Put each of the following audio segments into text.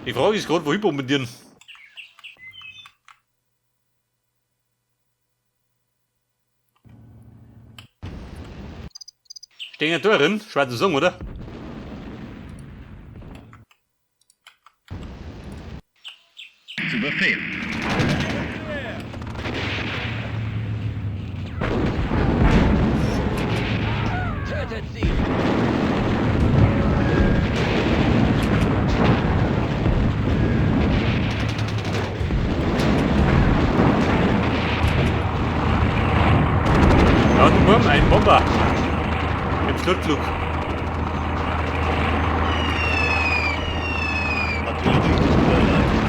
Die Frage ist gerade, wohin bombardieren? Stehen ja da drin, schwarze Song, oder? Zu Befehl. Tötet sie! Da hat ein Wurm, ein Bomber. Im Sturzflug. Artillerie ist bereit.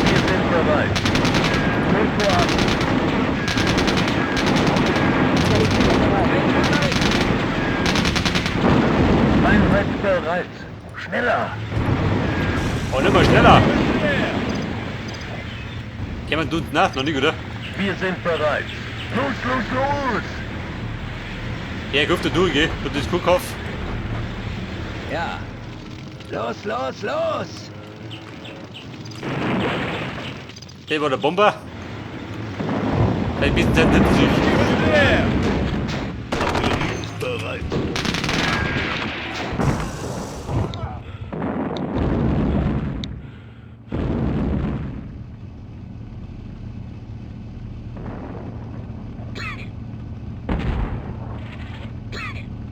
Wir sind bereit. Motor an. Einheit bereit. Schneller. Und immer schneller. Jemand tut nach, noch nicht, oder? Wir sind bereit. Los, los, los. Ja, ich hoffe, du durch, geh. Und das guck auf. Ja. Los, los, los! Der war der Bomber. Ein bisschen Zeit hinter sich. Artillerie ist bereit.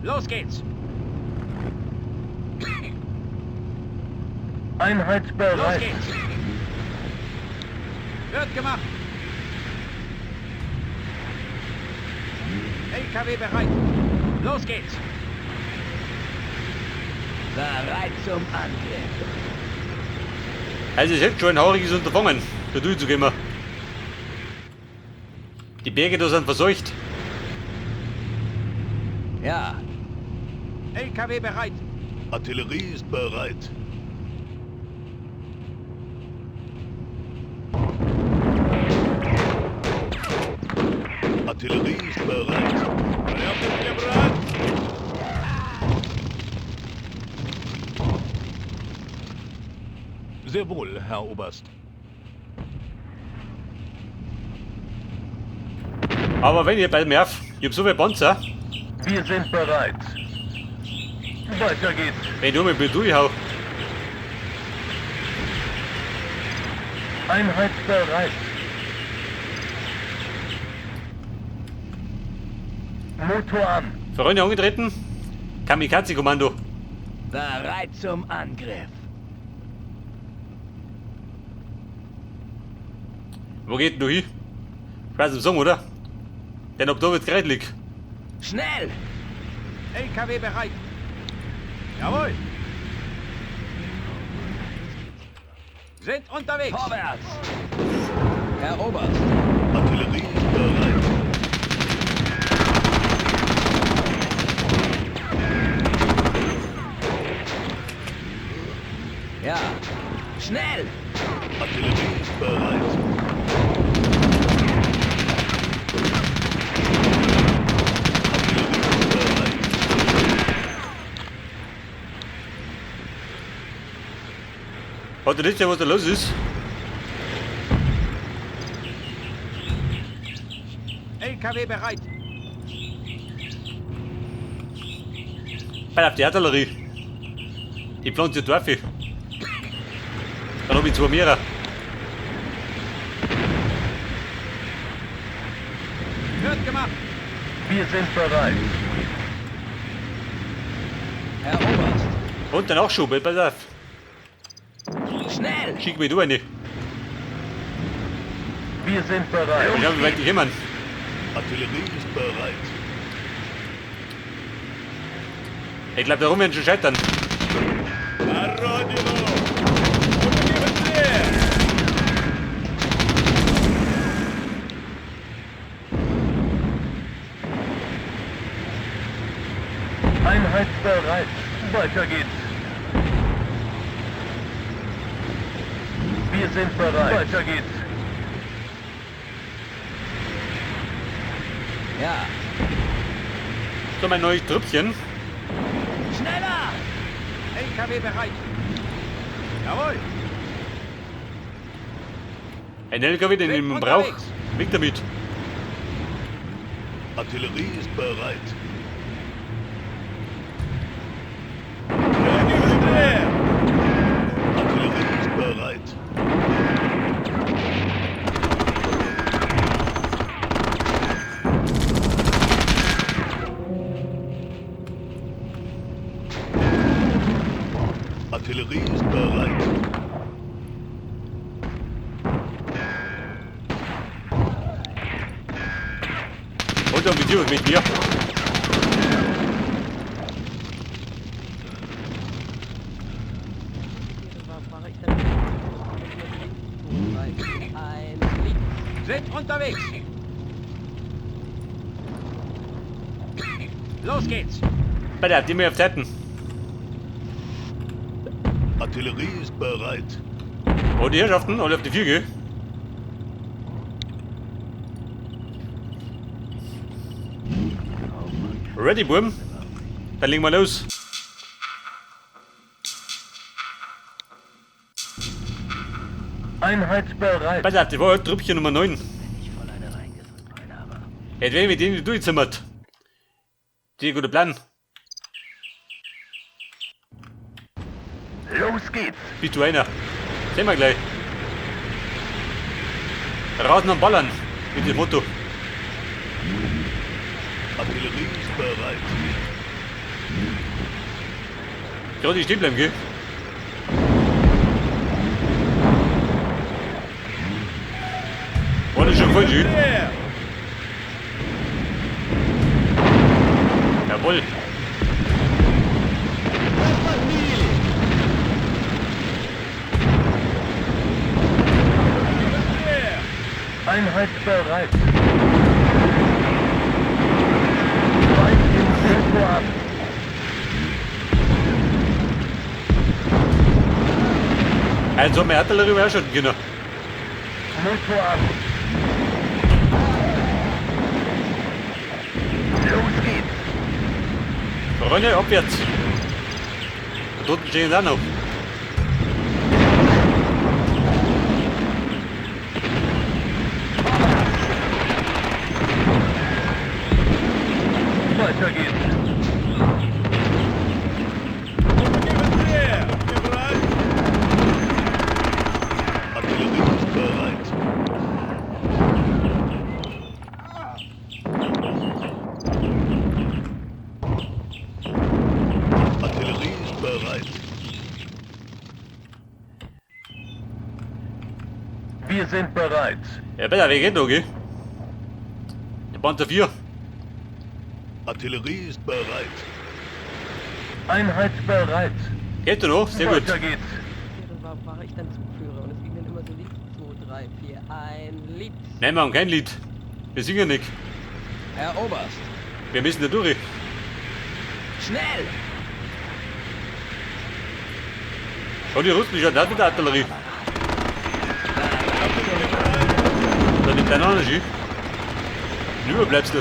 Los geht's! Einheit Los bereit. geht's! Wird gemacht! LKW bereit! Los geht's! Bereit zum Angriff! Also es ist schon ein haariges Unterfangen, da durchzugehen. Die Berge da sind verseucht. Ja. LKW bereit! Artillerie ist bereit. Artillerie ist bereit. Sehr wohl, Herr Oberst. Aber wenn ihr bei mir auf, ich hab so viel Panzer, Wir sind bereit. Weiter geht's. wenn du mit mir durchhau, Einheit bereit. Motor an. Freunde angetreten, Kamikaze-Kommando. Bereit zum Angriff! Wo geht denn du hin? Schwarz im Song, oder? Denn ob da wird kreidlich. Schnell! LKW bereit! Jawohl! Sind unterwegs! Vorwärts! Herr Oberst! Artillerie ist bereit. Ja! Schnell! Artillerie ist bereit. Artillerie ist bereit. Hat er nicht, was da los ist? LKW bereit! Bei auf die Artillerie. Die pflanzt die Dörfer. Dann hab ich 2 Meere. Wird gemacht! Wir sind bereit. Herr Oberst! Und der Nachschub, pass auf. Schnell! Schick mich du eine. Wir sind bereit. Ich hab wirklich jemand. Artillerie ist bereit. Ich glaube, darum werden schon scheitern. Einheit bereit. Weiter geht's. sind bereit. Weiter geht's. Ja. So, mein neues Trüppchen. Schneller! LKW bereit. Jawohl. Ein LKW, den ich Sind brauche. unterwegs. Weg damit. Artillerie ist bereit. Artillerie ist bereit. Artillerie ist bereit. Und dann mit dir und mit mir. Sind unterwegs. Los geht's. Bei der die mir auf Seiten. Artillerie ist bereit. Oh, die Herrschaften, alle auf die 4 gehen. Ready, Buben? Dann legen wir los. Einheitsbereit. Pass auf, das war Trüppchen Nummer 9. Jetzt werden wir den durchzimmert. Die gute Plan. Los geht's. Bist du einer? Sehen wir gleich. Rasen und ballern. Mit dem Motto. Artillerie ist bereit. Ja, die stehen bleiben, gell? War das schon voll schön? Jawohl. Einheitsbereit. Weit im Tempo ab. Also, mehr Artillerie wäre schon genau. Motor ab. Los geht's. Freunde, abwärts. Da unten stehen sie auch noch. Weiter geht's. Artillerie ist bereit. Artillerie ist bereit. Wir sind bereit. Ja, besser, wer geht noch, gell? Der Panzer 4. Artillerie ist bereit. Einheitsbereit. Geht du noch? Sehr gut. Weiter geht's. War ich dann Zugführer und es ging dann immer so Lied 2, 3, 4, ein Lied. Nein, wir haben kein Lied. Wir singen nicht. Herr Oberst. Wir müssen da durch. Schnell! Schau, die Russen schon da mit der Artillerie. Da nimmt einer noch nicht. Nur bleibst du.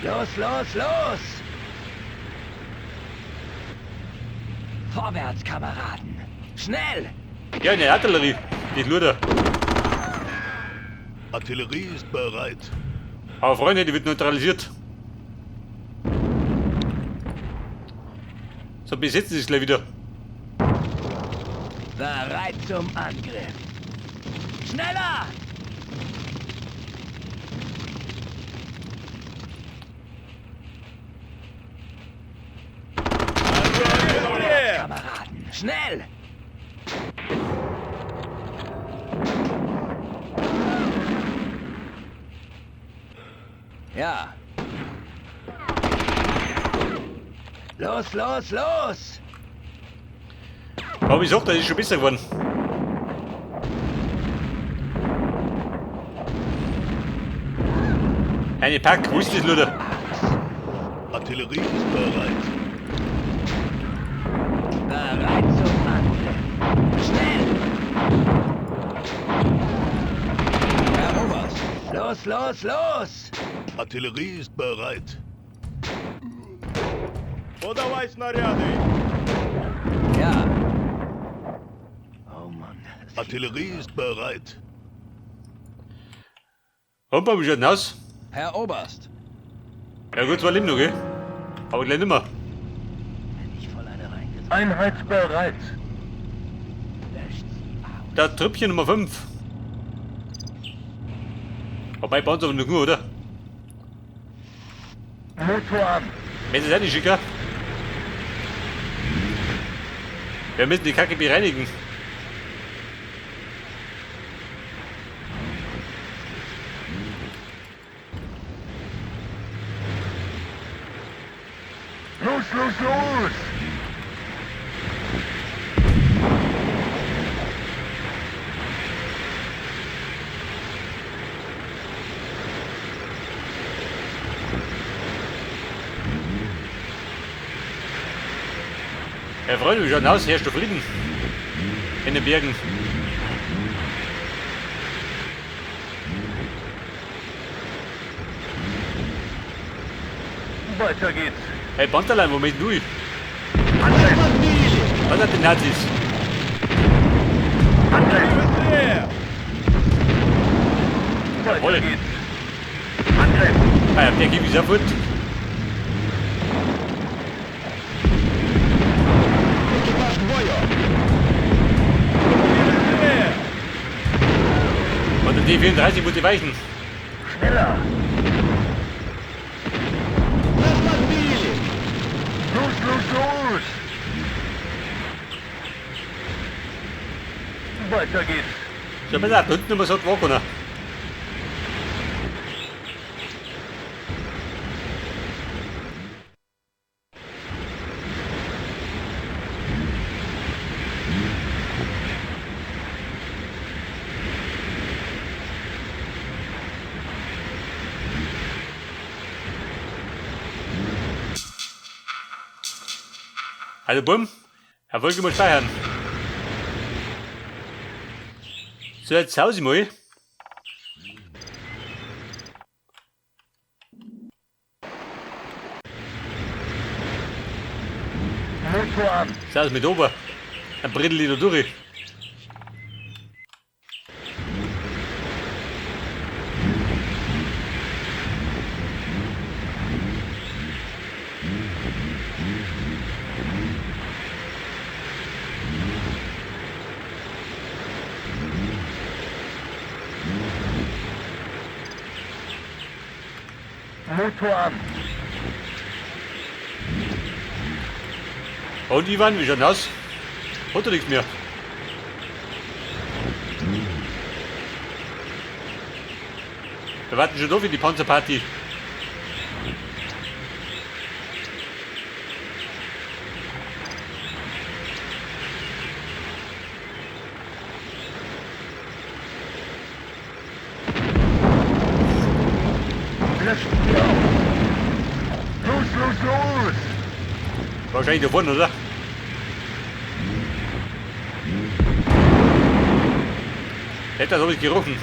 Los, los, los! Vorwärts, Kameraden! Schnell! Ja, eine Artillerie. Die ist nur da. Artillerie ist bereit. Aber Freunde, die wird neutralisiert. So, besetzen sie es gleich wieder. Bereit zum Angriff! Schneller! Kameraden, schnell! Ja. Los, los, los! Aber ich sag, das ist schon besser geworden. Eine Pack, wo ist das, Luder? Artillerie ist bereit. Bereit zum Angriff. Schnell! Herr Oberst. Los, los, los! Artillerie ist bereit. Подавай снаряды! Ja. Oh Mann. Artillerie ist bereit. Humper, wie schaut denn aus? Herr Oberst. Ja gut, 2 Leben noch, gell? Aber gleich nicht mehr. Nicht voll eine reingesetzt. Einheit bereit. Löscht sie aus. Da Trüppchen Nummer 5. Wobei, bauen sie aber noch gut, oder? Motor an. Wenn sie es nicht schicken. Wir müssen die Kacke bereinigen. Los, los, los! Herr Freunde, wie schaut denn aus? Herrscht der Frieden? In den Bergen. Weiter geht's. Hey, Panterlein, wo bist du? Angriff! Was hat die Nazis? Angriff! Быстрее! Jawohl. Weiter geht's. Angriff! Ah, der geht wieder gut. Быстрее! Und der D34 muss die weichen. Schneller! Нас подбили! Los, los, los! Weiter geht's. So, pass auf, da unten immer so die Wagen. Also, bumm. Erfolge mal speichern. So, jetzt Hause mal. Motor an. Saß mit oben. Ein Brittel da durch. Motor an. Und Ivan, wie schaut denn aus? Hat er nichts mehr? Wir warten schon da für die Panzerparty. Löschen wir auf. Los, los, los! Wahrscheinlich da vorne, oder? Das habe ich gerochen.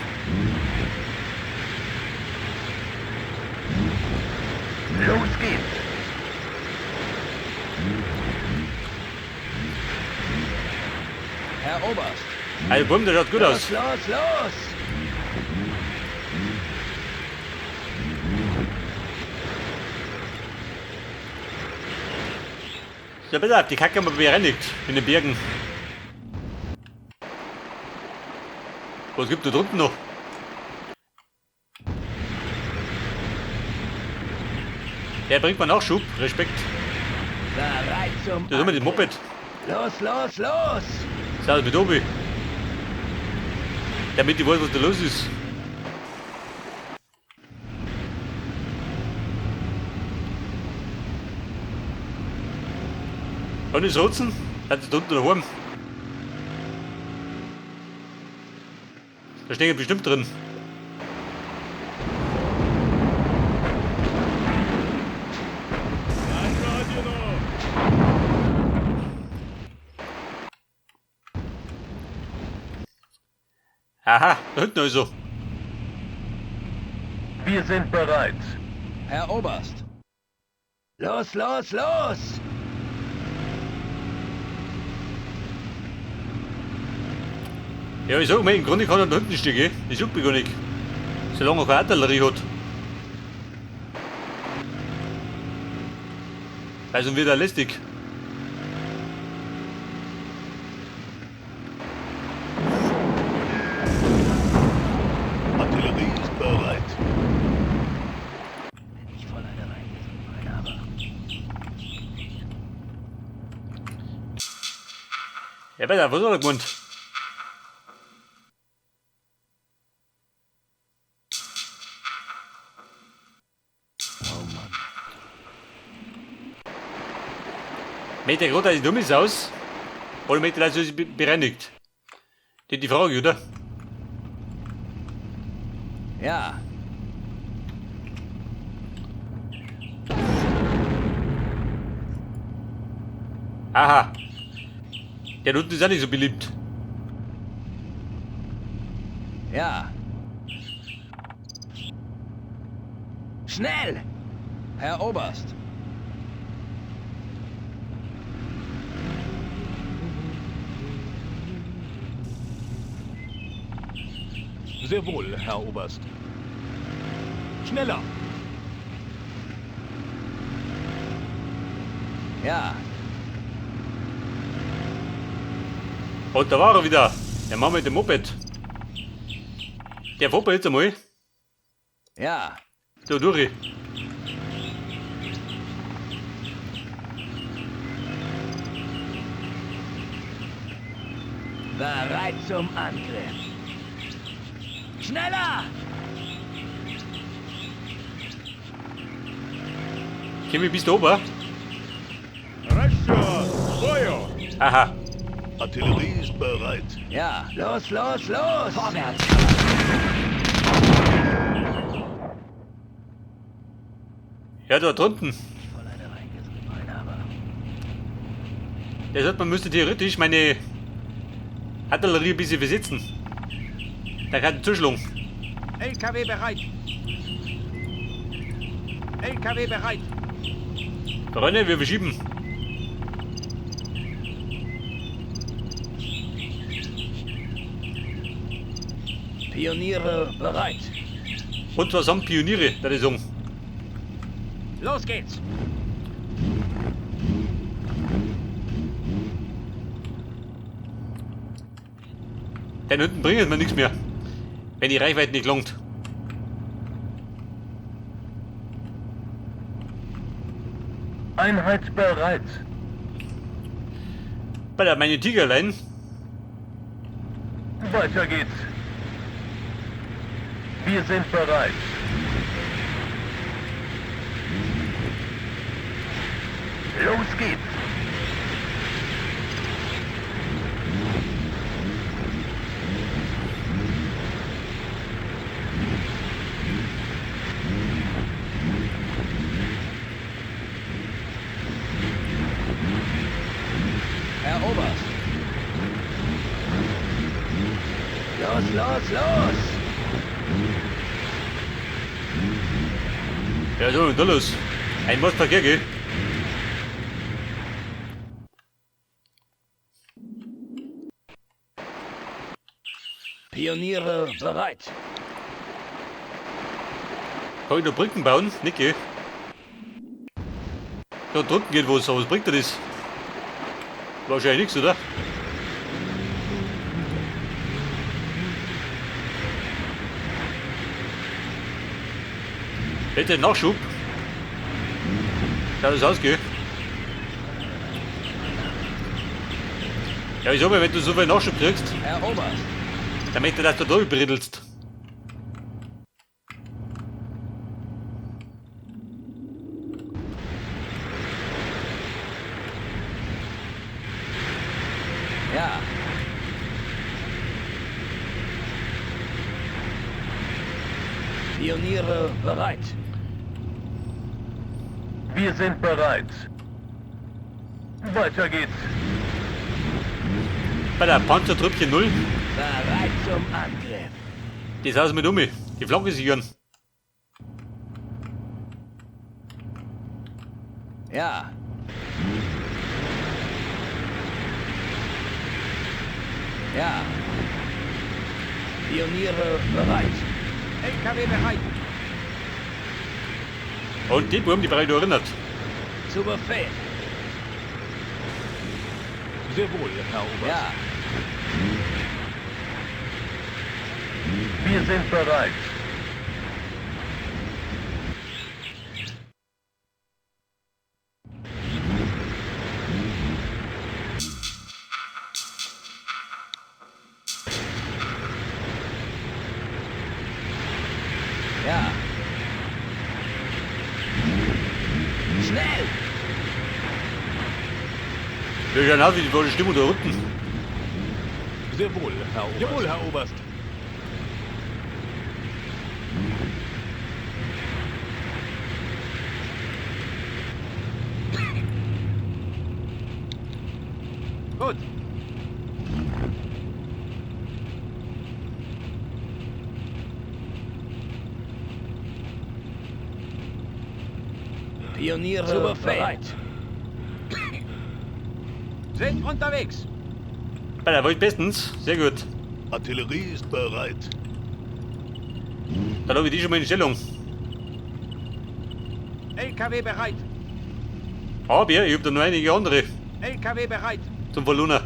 Los geht's! Herr Oberst. Also, bumm, der schaut gut aus. Los, los, los! Ja, pass auf, die Kacke haben wir bereinigt in den Bergen. Was gibt da drunten noch? Der bringt mir Nachschub, Respekt. Bereit zum Das ist immer das Moped. Los, los, los! Saß mit oben. Damit ich weiß, was da los ist. Und das Rotzen? Hat es da unten daheim? Da stehen bestimmt drin. Aha, da hinten also. Wir sind bereit. Herr Oberst. Los, los, los! Ja, ich sag mal, im Grunde kann er da hinten stehen, das juckt mich gar nicht. Solange er keine Artillerie hat. Weil sonst wird er lästig. Artillerie ist bereit. Wenn ich voll eine reingesogen habe. Ja, weiter, was hat er gemeint? Meint der gerade, dass ich dumm ist aus? Oder meint er, dass er sich bereinigt? Das ist die Frage, oder? Ja. Aha. Der unten ist auch nicht so beliebt. Ja. Schnell! Herr Oberst. Sehr wohl, Herr Oberst. Schneller! Ja. Und da war er wieder. Der Mann mit dem Moped. Der fährt jetzt einmal. Ja. Da durch. Bereit zum Angriff. Schneller! Kimi, bist du oben? Расчет! Бою! Aha. Artillerie ist bereit. Ja. Los, los, los! Vorwärts! Ja, da drunten. Voll eine reingesogen habe. Das heißt, man müsste theoretisch meine Artillerie ein bisschen versetzen. Da kann ich zuschlagen. LKW bereit. LKW bereit. Freunde, wir verschieben. Pioniere bereit. Und was haben Pioniere, da ich sagen. Los geht's. Den hinten bringen mir nichts mehr. Wenn die Reichweite nicht langt. Einheit bereit. Bei der meine Tigerlein. Weiter geht's. Wir sind bereit. Los geht's. Herr Oberst. Los, los, los! Ja, so, und da los. Ein Mordverkehr, gell? Pioniere bereit. Kann ich noch Brücken bauen? Nicht, gell? Da drunten geht was, aber was bringt dir das? Wahrscheinlich nichts, oder? Bitte Nachschub. Schau das aus, gell? Ja, ich sag mal, wenn du so viel Nachschub kriegst, Herr Oberst. dann möchte ich, dass du da überriedelst. Ja. Pioniere bereit. Wir sind bereit. Weiter geht's. Bei der Panzertrüppchen 0. Bereit zum Angriff. Das Haus mit die Flanke sichern. Ja. Ja. Pioniere bereit. LKW bereit. Und die Buben, die bereit erinnert. Zu Befehl. Sehr wohl, Herr Oberst. Ja. Wir sind bereit. Ja. Schnell. Wir schauen aus, wie die Stimmung da unten. Sehr wohl, Herr Oberst. Jawohl, Herr Oberst. Gut. Pioniere Zu Befehl. bereit. Sind unterwegs. Bei der Welt bestens. Sehr gut. Artillerie ist bereit. Dann habe ich die schon mal in Stellung. LKW bereit. Aber ich habe da noch einige andere LKW bereit. zum Verluner.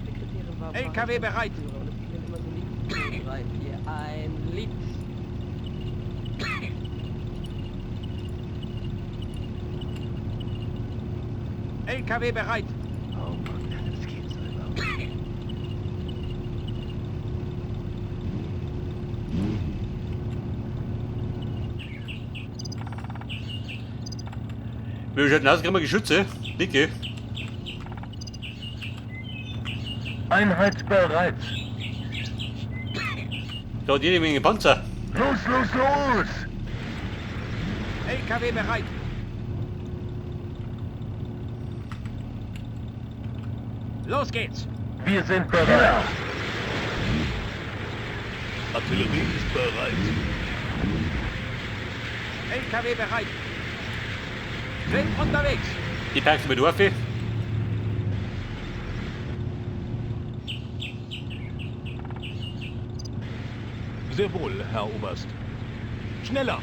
Sekretärin war LKW bereit. Führer und es ging dann immer so links, 2, 3, 4, ein links. LKW bereit. Oh Mann, das geht so überhaupt. Wir schauen aus, kriegen wir Geschütze. Dicke. Einheit bereit. Da hat jede Menge Panzer. Los, los, los! LKW bereit. Los geht's. Wir sind bereit. Artillerie ist bereit. LKW bereit. Sind unterwegs. Die packen mit Orfe. Sehr wohl, Herr Oberst. Schneller.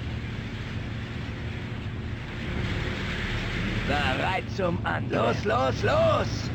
Bereit zum Angriff. Los, los, los.